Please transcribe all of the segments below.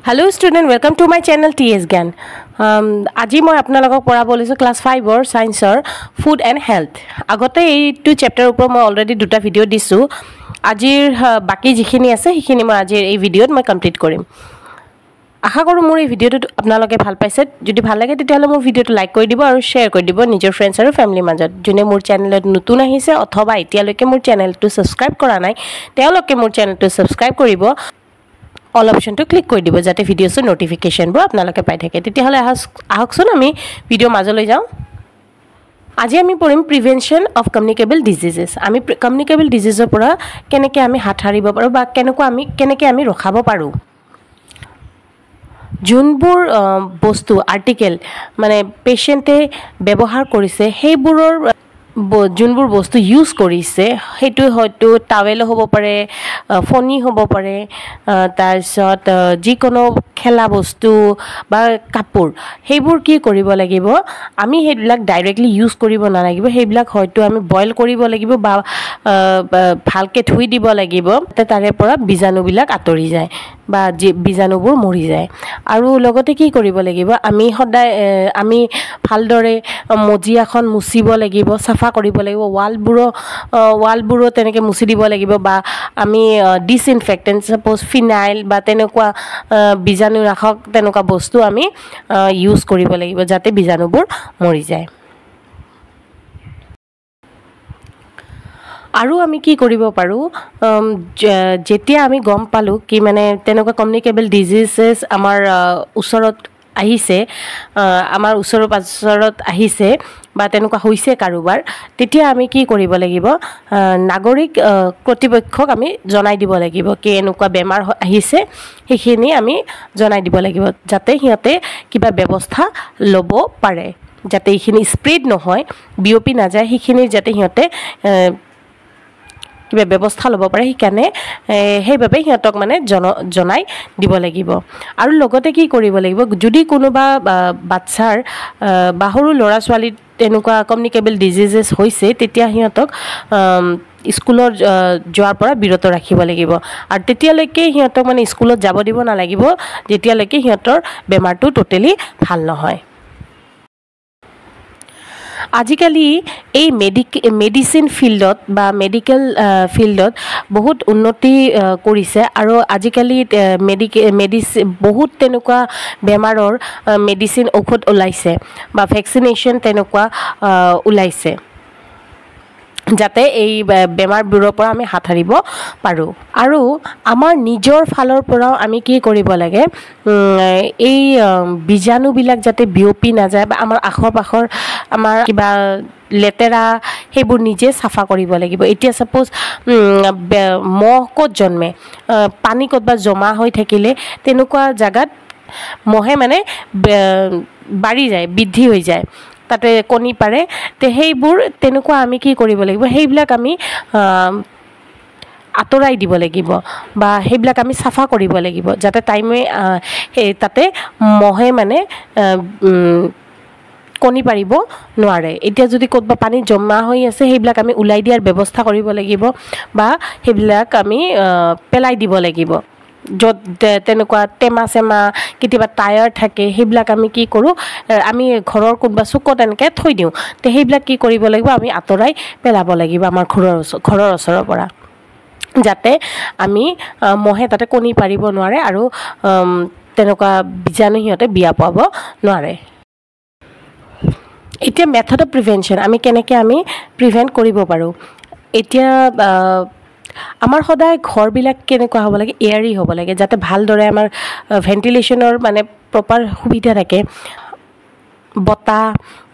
Hello student, welcome to my channel TS Gyan. আজি মই আপোনালোকক পঢ়াব লৈছো ক্লাস 5 ৰ সায়েন্সৰ ফুড এণ্ড হেলথ। আগতে এইটো চেপ্টাৰৰ ওপৰত মই অলৰেডি দুটা ভিডিও দিছো। আজিৰ বাকি যিখিনি আছে সেইখিনি মই আজিৰ এই ভিডিওত মই কমপ্লিট কৰিম। আশা কৰো মোৰ এই ভিডিওটো আপোনালোকে ভাল পাইছে। যদি ভাল লাগে তেতিয়াহলে মোৰ ভিডিওটো লাইক কৰি দিব আৰু শেয়াৰ কৰি দিব নিজৰ ফ্ৰেণ্ডছ আৰু ফ্যামিলিৰ মাজত। যোনে মোৰ চেনেলত নতুন আহিছে অথবা এতিয়ালৈকে মোৰ চেনেলটো সাবস্ক্ৰাইব কৰা নাই তেওঁলোকে মোৰ চেনেলটো সাবস্ক্ৰাইব কৰিব। অল অপশনটো ক্লিক কৰি দিব যাতে ভিডিওছৰ নোটিফিকেশনবোৰ আপোনালোকে পাই থাকে। তেতিয়াহলে আহকচোন আমি ভিডিও মাজলৈ যাওঁ। আজি আমি পঢ়িম প্ৰিভেনশন অফ কমিউনিকেবল ডিজিজেস। আমি কমিউনিকেবল ডিজিজৰ পৰা কেনেকৈ আমি হাত সাৰিব পাৰো বা কেনেকৈ আমি ৰখাব পাৰো। যোনবোৰ বস্তু আৰ্টিকেল মানে পেশেন্টে ব্যৱহাৰ কৰিছে সেইবোৰৰ যোনবোৰ বস্তু ইউজ কৰিছে সেইটো হয়তো টাৱেল হ'ব পাৰে, ফনি হ'ব পাৰে, তাৰপিছত যিকোনো খেলা বস্তু বা কাপোৰ সেইবোৰ কি কৰিব লাগিব আমি সেইবিলাক ডাইৰেক্টলি ইউজ কৰিব নালাগিব। সেইবিলাক হয়তো আমি বইল কৰিব লাগিব বা ভালকৈ ধুই দিব লাগিব তাৰে পৰা বীজাণুবিলাক আঁতৰি যায় বা বীজাণুবোৰ মৰি যায়। আৰু লগতে কি কৰিব লাগিব আমি সদায় আমি ভালদৰে মজিয়াখন মুছিব লাগিব, সাফা কৰিব লাগিব, ওয়ালবোৰো তেনেকৈ মুছি দিব লাগিব বা আমি ডিসইনফেক্টেন্ট সাপোজ ফিনাইল বা তেনেকুৱা বীজাণুনাশক তেনেকুৱা বস্তু আমি ইউজ কৰিব লাগিব যাতে বীজাণুবোৰ মৰি যায়। আৰু আমি কি কৰিব পাৰো যেতিয়া আমি গম পালো কি মানে তেনেকুৱা কমিউনিকেবল ডিজিজেস আমাৰ ওচৰত আহিছে, আমাৰ ওচৰৰ পাছৰত আহিছে বা তেনেকুৱা হৈছে কাৰোবাৰ, তেতিয়া আমি কি কৰিব লাগিব নাগৰিক কৰ্তৃপক্ষক আমি জনাই দিব লাগিব কি এনেকুৱা বেমাৰ আহিছে সেইখিনি আমি জনাই দিব লাগিব যাতে সিহঁতে কিবা ব্যৱস্থা ল'ব পাৰে যাতে এইখিনি স্প্ৰেড নহয়, বিয়পি নাযায়, সেইখিনি যাতে সিহঁতে কিবা ব্যৱস্থা ল'ব পাৰে সেইকাৰণে সেইভাবে সিহঁতক মানে জনাই দিব লাগিব। আৰু লগতে কি কৰিব লাগিব যদি কোনোবা বাচ্চাৰ বা সৰু ল'ৰা ছোৱালীৰ তেনেকুৱা কমিউনিকেবল ডিজিজেস হৈছে তেতিয়া সিহঁতক স্কুলত যোৱাৰ পৰা বিৰত ৰাখিব লাগিব। আৰু তেতিয়ালৈকে সিহঁতক মানে স্কুলত যাব দিব নালাগিব যেতিয়ালৈকে সিহঁতৰ বেমাৰটো টোটেলি ভাল নহয়। আজিকালি এই মেডিচিন ফিল্ডত বা মেডিকেল ফিল্ডত বহুত উন্নতি কৰিছে আৰু আজিকালি বহুত তেনেকুৱা বেমাৰৰ মেডিচিন ঔষধ ওলাইছে বা ভেকচিনেশ্যন তেনেকুৱা ওলাইছে যাতে এই বেমাৰবোৰৰ পৰা আমি হাত সাৰিব পাৰোঁ। আৰু আমাৰ নিজৰ ফালৰ পৰাও আমি কি কৰিব লাগে এই বীজাণুবিলাক যাতে বিয়পি নাযায় বা আমাৰ আশৰ পাশৰ আমাৰ কিবা লেতেৰা সেইবোৰ নিজে চাফা কৰিব লাগিব। এতিয়া সাপোজ মহ ক'ত জন্মে, পানী ক'তবা জমা হৈ থাকিলে তেনেকুৱা জাগাত মহে মানে বাঢ়ি যায়, বৃদ্ধি হৈ যায়, তাতে কণী পাৰে। তে সেইবোৰ তেনেকুৱা আমি কি কৰিব লাগিব সেইবিলাক আমি আঁতৰাই দিব লাগিব বা সেইবিলাক আমি চাফা কৰিব লাগিব যাতে তাতে মহে মানে কণী পাৰিব নোৱাৰে। এতিয়া যদি ক'তবা পানী জমা হৈ আছে সেইবিলাক আমি ওলাই দিয়াৰ ব্যৱস্থা কৰিব লাগিব বা সেইবিলাক আমি পেলাই দিব লাগিব। য'ত তেনেকুৱা টেমা চেমা কেতিয়াবা টায়াৰ থাকে সেইবিলাক আমি কি কৰোঁ আমি ঘৰৰ কোনোবা চুকত এনেকৈ থৈ দিওঁ, তে সেইবিলাক কি কৰিব লাগিব আমি আঁতৰাই পেলাব লাগিব আমাৰ ঘৰৰ ওচৰৰ পৰা যাতে আমি মহে তাতে কণী পাৰিব নোৱাৰে আৰু তেনেকুৱা বীজাণু সিহঁতে বিয়পাব নোৱাৰে। এতিয়া মেথড অফ প্ৰিভেনশ্যন আমি কেনেকৈ আমি প্ৰিভেণ্ট কৰিব পাৰোঁ। এতিয়া আমাৰ সদায় ঘৰবিলাক কেনেকুৱা হ'ব লাগে এয়াৰি হ'ব লাগে যাতে ভালদৰে আমাৰ ভেণ্টিলেশ্যনৰ মানে প্ৰপাৰ সুবিধা থাকে, বতাহ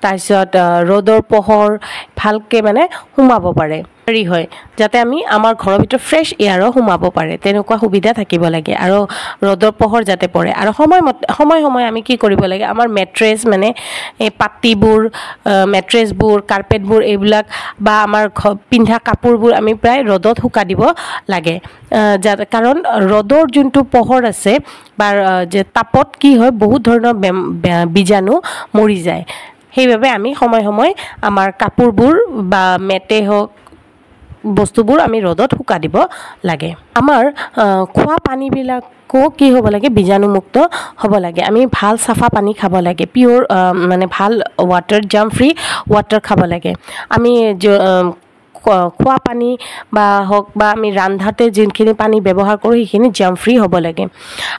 তাৰপিছত ৰ'দৰ পোহৰ ভালকৈ মানে সোমাব পাৰে হয় যাতে আমি আমাৰ ঘৰৰ ভিতৰত ফ্ৰেছ এয়াৰো সোমাব পাৰে তেনেকুৱা সুবিধা থাকিব লাগে আৰু ৰ'দৰ পোহৰ যাতে পৰে। আৰু সময় আমি কি কৰিব লাগে আমাৰ মেট্ৰেছ মানে এই পাতিবোৰ মেট্ৰেছবোৰ কাৰ্পেটবোৰ এইবিলাক বা আমাৰ পিন্ধা কাপোৰবোৰ আমি প্ৰায় ৰ'দত শুকা দিব লাগে কাৰণ ৰ'দৰ যোনটো পোহৰ আছে বা যে তাপত কি হয় বহুত ধৰণৰ বীজাণু মৰি যায়। সেইবাবে আমি সময় আমাৰ কাপোৰবোৰ বা মেটে হওক বস্তুবোৰ আমি ৰ'দত শুকা দিব লাগে আমাৰ খোৱা পানীবিলাকো কি হ'ব লাগে বীজাণুমুক্ত হ'ব লাগে আমি ভাল চাফা পানী খাব লাগে পিয়ৰ মানে ভাল ৱাটাৰ জাম ফ্ৰী ৱাটাৰ খাব লাগে আমি খোৱা পানী বা হওক বা আমি ৰান্ধাতে যোনখিনি পানী ব্যৱহাৰ কৰোঁ সেইখিনি জাম ফ্ৰী হ'ব লাগে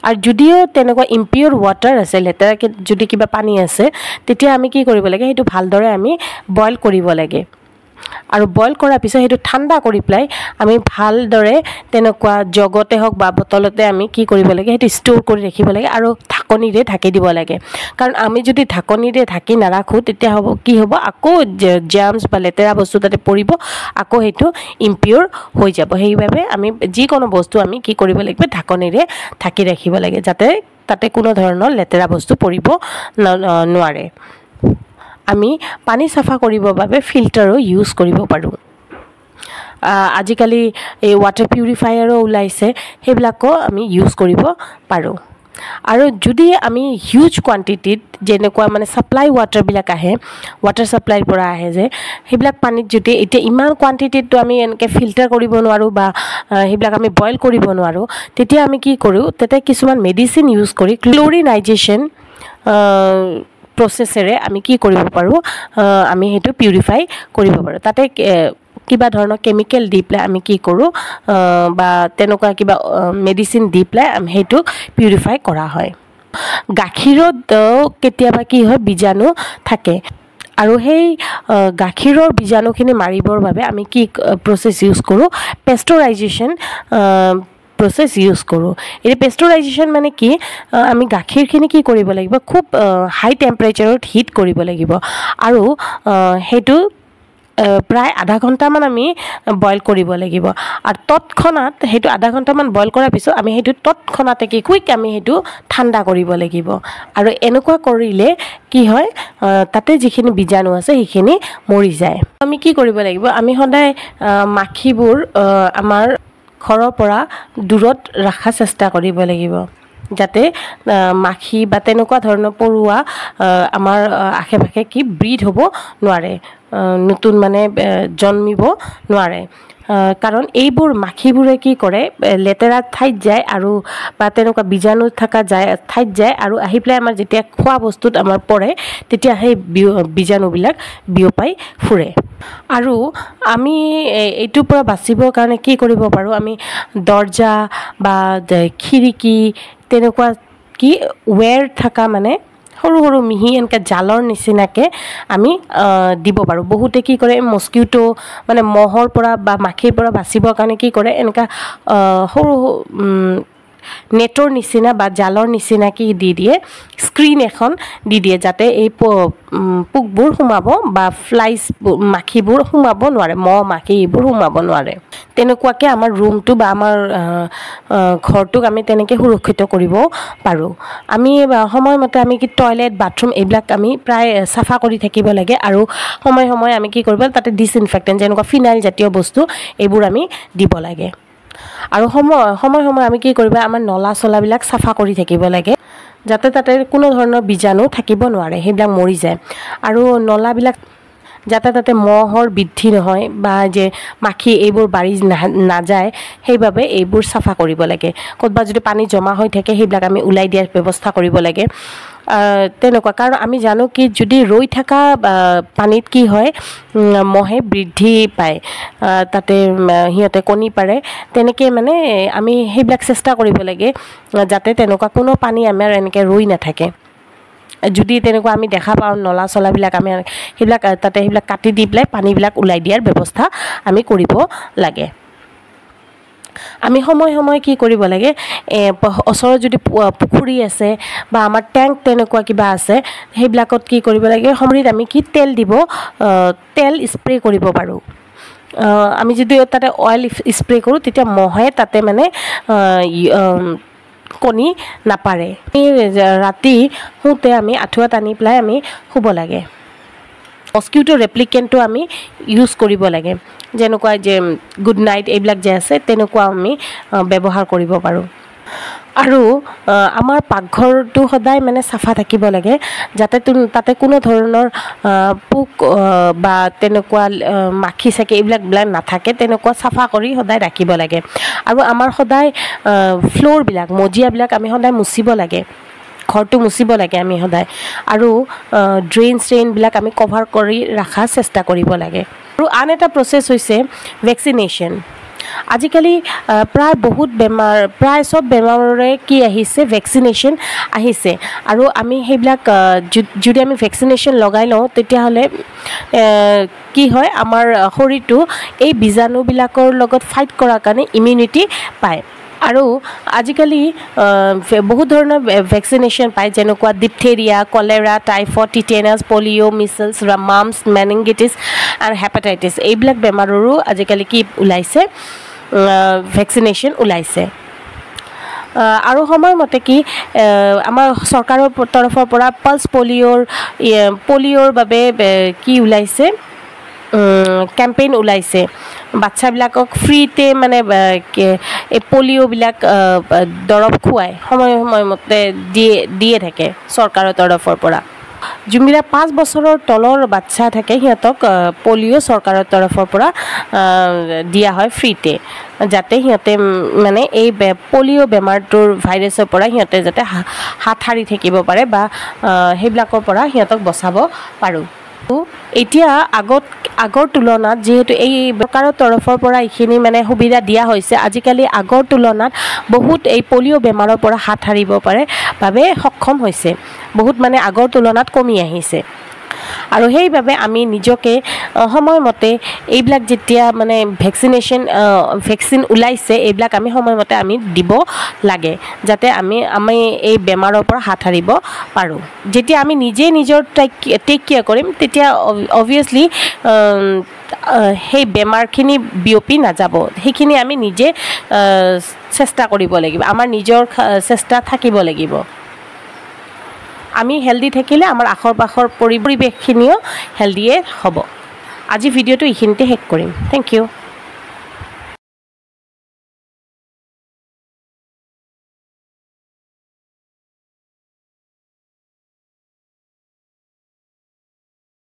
আৰু যদিও তেনেকুৱা ইম্পিয়ৰ ৱাটাৰ আছে লেতেৰাকৈ যদি কিবা পানী আছে তেতিয়া আমি কি কৰিব লাগে সেইটো ভালদৰে আমি বইল কৰিব লাগে আৰু বইল কৰাৰ পিছত সেইটো ঠাণ্ডা কৰি পেলাই আমি ভালদৰে তেনেকুৱা জগতে হওক বা বটলতে আমি কি কৰিব লাগে সেইটো ষ্ট'ৰ কৰি ৰাখিব লাগে আৰু ঢাকনিৰে ঢাকি দিব লাগে কাৰণ আমি যদি ঢাকনিৰে ঢাকি নাৰাখোঁ তেতিয়া হ'ব কি হ'ব আকৌ জাৰ্মছ বা লেতেৰা বস্তু তাতে পৰিব আকৌ সেইটো ইম্পিয়ৰ হৈ যাব সেইবাবে আমি যিকোনো বস্তু আমি কি কৰিব লাগিব ঢাকনিৰে ঢাকি ৰাখিব লাগে যাতে তাতে কোনো ধৰণৰ লেতেৰা বস্তু পৰিব নোৱাৰে আমি পানী চাফা কৰিবৰ বাবে ফিল্টাৰো ইউজ কৰিব পাৰোঁ আজিকালি এই ৱাটাৰ পিউৰিফায়াৰো ওলাইছে সেইবিলাকো আমি ইউজ কৰিব পাৰোঁ আৰু যদি আমি হিউজ কোৱান্টিটিত যেনেকুৱা মানে ছাপ্লাই ৱাটাৰবিলাক আহে ৱাটাৰ ছাপ্লাইৰ পৰা আহে যে সেইবিলাক পানীত যদি এতিয়া ইমান কোৱান্টিটিতটো আমি এনেকৈ ফিল্টাৰ কৰিব নোৱাৰোঁ বা সেইবিলাক আমি বইল কৰিব নোৱাৰোঁ তেতিয়া আমি কি কৰোঁ তাতে কিছুমান মেডিচিন ইউজ কৰি ক্লৰিনাইজেশ্যন প্ৰচেছেৰে আমি কি কৰিব পাৰোঁ আমি সেইটো পিউৰিফাই কৰিব পাৰোঁ তাতে কিবা ধৰণৰ কেমিকেল দি পেলাই আমি কি কৰোঁ বা তেনেকুৱা কিবা মেডিচিন দি পেলাই আমি সেইটো পিউৰিফাই কৰা হয় গাখীৰত কেতিয়াবা কি হয় বীজাণু থাকে আৰু সেই গাখীৰৰ বীজাণুখিনি মাৰিবৰ বাবে আমি কি প্ৰচেছ ইউজ কৰোঁ পেষ্টৰাইজেশ্যন প্ৰচেছ ইউজ কৰোঁ এই পেষ্টৰাইজেশ্যন মানে কি আমি গাখীৰখিনি কি কৰিব লাগিব খুব হাই টেম্পাৰেচাৰত হিট কৰিব লাগিব আৰু সেইটো প্ৰায় আধা ঘণ্টামান আমি বইল কৰিব লাগিব আৰু তৎক্ষণাত সেইটো আধা ঘণ্টামান বইল কৰাৰ পিছত আমি সেইটো তৎক্ষণাতে কি কুইক আমি সেইটো ঠাণ্ডা কৰিব লাগিব আৰু এনেকুৱা কৰিলে কি হয় তাতে যিখিনি বীজাণু আছে সেইখিনি মৰি যায় আমি কি কৰিব লাগিব আমি সদায় মাখিবোৰ আমাৰ ঘৰৰ পৰা দূৰত ৰখাৰ চেষ্টা কৰিব লাগিব যাতে মাখি বা তেনেকুৱা ধৰণৰ পৰুৱা আমাৰ আশে পাশে কি ব্ৰিড হ'ব নোৱাৰে নতুন মানে জন্মিব নোৱাৰে কাৰণ এইবোৰ মাখিবোৰে কি কৰে লেতেৰা ঠাইত যায় আৰু বা তেনেকুৱা বীজাণু থকা যায় ঠাইত যায় আৰু আহি পেলাই আমাৰ যেতিয়া খোৱা বস্তুত আমাৰ পৰে তেতিয়া সেই বীজাণুবিলাক বিয়পাই ফুৰে আৰু আমি এইটোৰ পৰা বাচিবৰ কাৰণে কি কৰিব পাৰোঁ আমি দৰ্জা বা খিৰিকী তেনেকুৱা কি ৱেৰ থকা মানে সৰু সৰু মিহি এনেকৈ জালৰ নিচিনাকৈ আমি দিব পাৰোঁ বহুতে কি কৰে মস্কিউটো মানে মহৰ পৰা বা মাখিৰ পৰা বাচিবৰ কাৰণে কি কৰে এনেকুৱা সৰু নেটৰ নিচিনা বা জালৰ নিচিনা কি দি দিয়ে স্ক্ৰীন এখন দি দিয়ে যাতে এই পোকবোৰ সোমাব বা ফ্লাইজ মাখিবোৰ সোমাব নোৱাৰে মহ মাখি এইবোৰ সোমাব নোৱাৰে তেনেকুৱাকৈ আমাৰ ৰুমটো বা আমাৰ ঘৰটোক আমি তেনেকৈ সুৰক্ষিত কৰিব পাৰোঁ আমি সময়মতে আমি কি টয়লেট বাথৰুম এইবিলাক আমি প্ৰায় চাফা কৰি থাকিব লাগে আৰু সময়ে সময়ে আমি কি কৰিব তাতে ডিছইনফেক্টেণ্ট যেনেকুৱা ফিনাইল জাতীয় বস্তু এইবোৰ আমি দিব লাগে আৰু সময় আমি কি কৰিব আমাৰ নলা চলাবিলাক চাফা কৰি থাকিব লাগে যাতে তাতে কোনো ধৰণৰ বীজাণু থাকিব নোৱাৰে সেইবিলাক মৰি যায় আৰু নলাবিলাক যাতে তাতে মহৰ বৃদ্ধি নহয় বা যে মাখি এইবোৰ বাঢ়ি নাযায় সেইবাবে এইবোৰ চাফা কৰিব লাগে ক'ৰবাত যদি পানী জমা হৈ থাকে সেইবিলাক আমি ওলাই দিয়াৰ ব্যৱস্থা কৰিব লাগে তেনেকুৱা কাৰণ আমি জানো কি যদি ৰৈ থকা পানীত কি হয় মহে বৃদ্ধি পায় তাতে সিহঁতে কণী পাৰে তেনেকৈ মানে আমি সেইবিলাক চেষ্টা কৰিব লাগে যাতে তেনেকুৱা কোনো পানী আমাৰ এনেকৈ ৰৈ নাথাকে যদি তেনেকুৱা আমি দেখা পাওঁ নলা চলাবিলাক আমি সেইবিলাক তাতে সেইবিলাক কাটি দি পেলাই পানীবিলাক ওলাই দিয়াৰ ব্যৱস্থা আমি কৰিব লাগে আমি সময় কি কৰিব লাগে ওচৰত যদি পুখুৰী আছে বা আমাৰ টেংক তেনেকুৱা কিবা আছে সেইবিলাকত কি কৰিব লাগে সময়ত আমি কি তেল স্প্ৰে কৰিব পাৰোঁ আমি যদি তাতে অইল স্প্ৰে কৰোঁ তেতিয়া মহে তাতে মানে কণী নাপাৰে ৰাতি শুওঁতে আমি আঁঠুৱা টানি পেলাই আমি শুব লাগে মস্কিউটো ৰেপ্লিকেণ্টটো আমি ইউজ কৰিব লাগে যেনেকুৱা যে গুড নাইট এইবিলাক যে আছে তেনেকুৱা আমি ব্যৱহাৰ কৰিব পাৰোঁ আৰু আমাৰ পাকঘৰটো সদায় মানে চাফা থাকিব লাগে যাতে তাতে কোনো ধৰণৰ পোক বা তেনেকুৱা মাখি চাকি এইবিলাক নাথাকে তেনেকুৱা চাফা কৰি সদায় ৰাখিব লাগে আৰু আমাৰ সদায় ফ্ল'ৰবিলাক মজিয়াবিলাক আমি সদায় মুচিব লাগে ঘৰটো মুচিব লাগে আমি সদায় আৰু ড্ৰেইন বিলাক আমি কভাৰ কৰি ৰখাৰ চেষ্টা কৰিব লাগে আৰু আন এটা প্ৰচেছ হৈছে ভেকচিনেশ্যন আজিকালি প্ৰায় বহুত বেমাৰ প্ৰায় সব বেমাৰৰে কি আহিছে ভেকচিনেশ্যন আহিছে আৰু আমি সেইবিলাক যদি আমি ভেকচিনেশ্যন লগাই লওঁ তেতিয়াহ'লে কি হয় আমাৰ শৰীৰটো এই বীজাণুবিলাকৰ লগত ফাইট কৰাৰ কাৰণে ইমিউনিটি পায় আৰু আজিকালি বহুত ধৰণৰ ভেকচিনেশ্যন পায় যেনেকুৱা diphtheria cholera typhoid tetanus polio' measles mumps meningitis আৰু হেপাটাইটিছ এইবিলাক বেমাৰৰো আজিকালি কি ওলাইছে ভেকচিনেশ্যন ওলাইছে আৰু সময়মতে কি আমাৰ চৰকাৰৰ তৰফৰ পৰা পালছ পলিঅ'ৰ বাবে কি ওলাইছে কেম্পেইন ওলাইছে বাচ্চাবিলাকক ফ্ৰীতে মানে এই পলিঅ'বিলাক দৰৱ খুৱাই সময়মতে দিয়ে থাকে চৰকাৰৰ তৰফৰ পৰা যোনবিলাক 5 বছৰৰ তলৰ বাচ্চা থাকে সিহঁতক পলিঅ' চৰকাৰৰ তৰফৰ পৰা দিয়া হয় ফ্ৰীতে যাতে সিহঁতে মানে এই পলিঅ' বেমাৰটোৰ ভাইৰাছৰ পৰা সিহঁতে যাতে হাত সাৰি থাকিব পাৰে বা সেইবিলাকৰ পৰা সিহঁতক বচাব পাৰোঁ এতিয়া আগৰ তুলনাত যিহেতু এই চৰকাৰৰ তৰফৰ পৰা এইখিনি মানে সুবিধা দিয়া হৈছে আজিকালি আগৰ তুলনাত বহুত এই পলিঅ' বেমাৰৰ পৰা হাত সাৰিব পাৰে বাবে সক্ষম হৈছে বহুত মানে আগৰ তুলনাত কমি আহিছে আৰু সেইবাবে আমি নিজকে সময়মতে এইবিলাক যেতিয়া মানে ভেকচিন ওলাইছে এইবিলাক আমি সময়মতে আমি দিব লাগে যাতে আমি এই বেমাৰৰ পৰা হাত সাৰিব পাৰোঁ যেতিয়া আমি নিজে নিজৰ টেক কেয়াৰ কৰিম তেতিয়া অবভিয়াছলি সেই বেমাৰখিনি বিয়পি নাযাব সেইখিনি আমি নিজে চেষ্টা কৰিব লাগিব আমাৰ নিজৰ চেষ্টা থাকিব লাগিব আমি হেলদি থাকিলে আমাৰ আখৰ পাখৰ পৰিৱেশখিনিও হেলদিয়ে হ'ব আজি ভিডিঅ'টো এইখিনিতে শেষ কৰিম থেংক ইউ